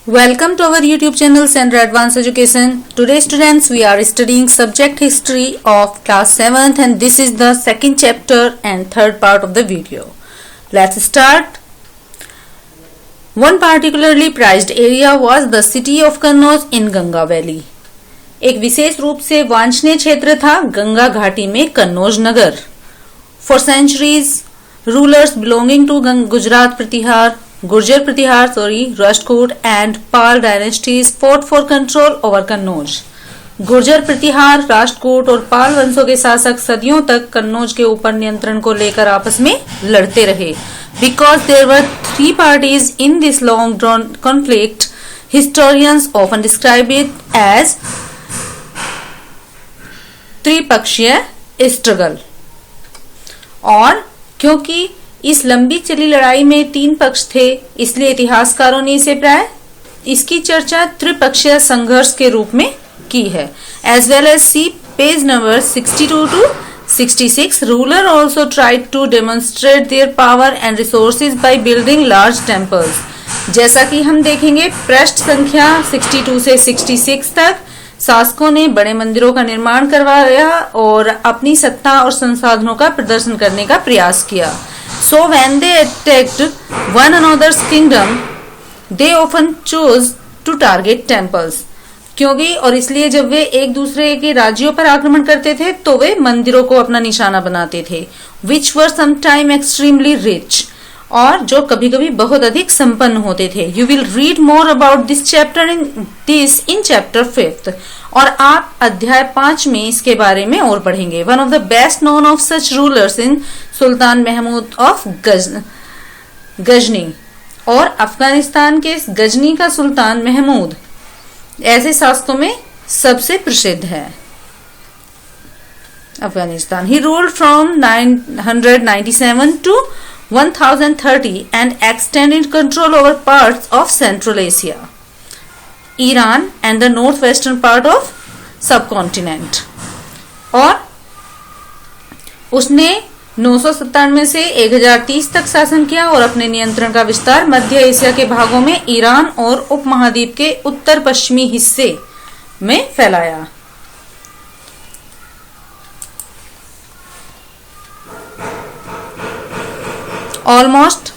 Welcome to our YouTube channel Center Advanced Education. Today students we are studying subject history of class 7th and this is the second chapter and third part of the video. Let's start. One particularly prized area was the city of Kannauj in Ganga Valley. एक विशेष रूप से वांछनीय क्षेत्र था गंगा घाटी में कन्नौज नगर. For centuries, rulers belonging to Gujarat Pratihar, Rajkot and Pal dynasties fought for control over Kannauj. Gurjar प्रतिहार, राष्ट्रकूट और पाल वंशों के शासक सदियों तक कन्नौज के ऊपर नियंत्रण को लेकर आपस में लड़ते रहे. Because there were three parties in this long drawn conflict, historians often describe it as त्रिपक्षीय स्ट्रगल. और क्योंकि इस लंबी चली लड़ाई में तीन पक्ष थे, इसलिए इतिहासकारों ने इसे प्राय इसकी चर्चा त्रिपक्षीय संघर्ष के रूप में की है. As well as see page number 62 to 66. Ruler also tried to demonstrate their power and resources by building large temples. जैसा कि हम देखेंगे पृष्ठ संख्या 62 से 66 तक शासकों ने बड़े मंदिरों का निर्माण करवाया और अपनी सत्ता और संसाधनों का प्रदर्शन करने का प्रयास किया. So when they attacked one another's kingdom, they often chose to target temples. क्योंकि और इसलिए जब वे एक दूसरे के राज्यों पर आक्रमण करते थे तो वे मंदिरों को अपना निशाना बनाते थे. Which were sometimes extremely rich. और जो कभी कभी बहुत अधिक संपन्न होते थे. You will read more about this chapter in chapter 5th. और आप अध्याय 5 में इसके बारे में और पढ़ेंगे. One of the best known of such rulers in Sultan Mahmud of Ghazni. और अफगानिस्तान के गजनी का सुल्तान महमूद ऐसे शासकों में सबसे प्रसिद्ध है. Afghanistan. He ruled from 997 to 1030 and extended control over parts of Central Asia, Iran and the northwestern part of subcontinent. और उसने 997 से 1030 तक शासन किया और अपने नियंत्रण का विस्तार मध्य एशिया के भागों में ईरान और उपमहाद्वीप के उत्तर पश्चिमी हिस्से में फैलाया. Almost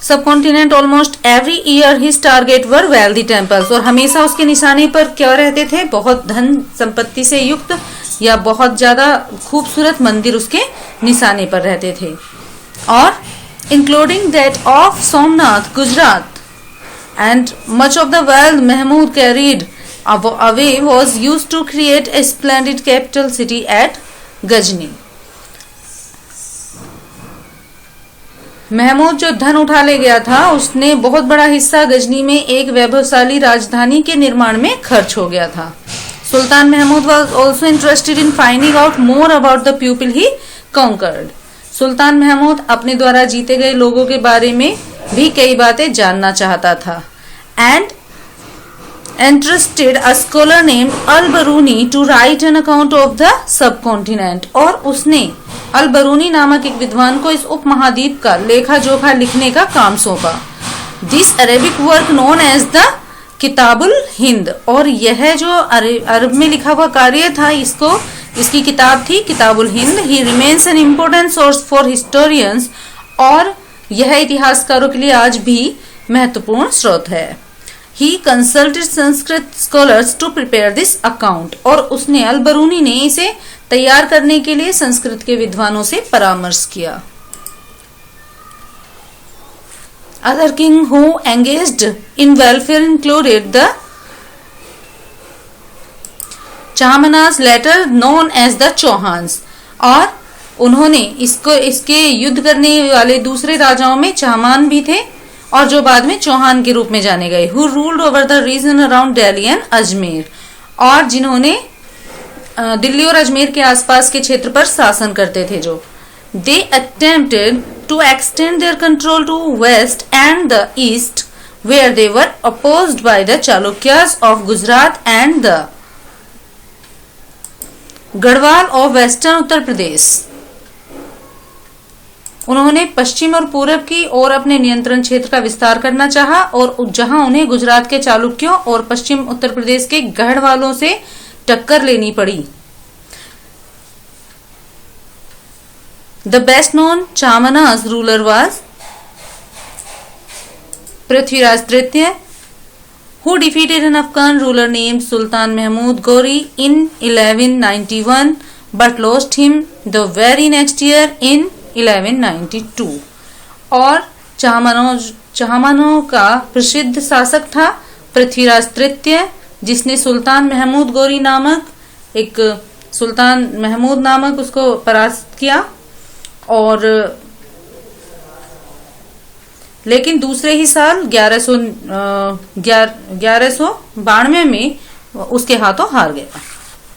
subcontinent almost every year his target were wealthy temples. और हमेशा उसके निशाने पर क्या रहते थे? बहुत धन संपत्ति से युक्त या बहुत ज्यादा खूबसूरत मंदिर उसके निशाने पर रहते थे. और including that of Somnath Gujarat and much of the wealth Mahmud carried away was used to create a splendid capital city at Ghazni. Mahmud जो धन उठा ले गया था उसने बहुत बड़ा हिस्सा गजनी में एक वैभवशाली राजधानी के निर्माण में खर्च हो गया था. Sultan Mahmud was also interested in finding out more about the people he conquered. Sultan Mahmud अपने द्वारा जीते गए लोगों के बारे में भी कई बातें जानना चाहता था. And entrusted a scholar named Al-Biruni to write an account of the subcontinent. और उसने अल-बरूनी नामक एक विद्वान को इस उपमहाद्वीप का लेखा जोखा लिखने का काम सौंपा. This Arabic work known as the किताबुल Hind. और यह जो अरब में लिखा हुआ कार्य था इसकी किताब थी किताबुल Hind. He remains an important source for historians. और यह इतिहासकारों के लिए आज भी महत्वपूर्ण स्रोत है. He consulted Sanskrit scholars to prepare this account. और उसने अल-बरूनी ने इसे तैयार करने के लिए संस्कृत के विद्वानों से परामर्श किया. Other king who engaged in welfare included the Chahmanas, later known as the Chauhans. और उन्होंने इसके युद्ध करने वाले दूसरे राजाओं में चहमान भी थे और जो बाद में चौहान के रूप में जाने गए. Who ruled over the region around Delhi and Ajmer. और जिन्होंने दिल्ली और अजमेर के आसपास के क्षेत्र पर शासन करते थे जो. They attempted to extend their control to west and the east where they were opposed by the Chalukyas of Gujarat and the Garhwal of western Uttar Pradesh. उन्होंने पश्चिम और पूरब की ओर अपने नियंत्रण क्षेत्र का विस्तार करना चाहा और जहां उन्हें गुजरात के चालुक्यों और पश्चिम उत्तर प्रदेश के गढ़वालों से टक्कर लेनी पड़ी। The best known Chahamana ruler was Prithviraj तृतीय, who defeated an Afghan ruler named Sultan Mahmud Ghori in 1191 but lost him the very next year in 1192। और चाहमानों का प्रसिद्ध शासक था पृथ्वीराज तृतीय, जिसने सुल्तान महमूद नामक उसको परास्त किया, और लेकिन दूसरे ही साल 1192 में उसके हाथों हार गया।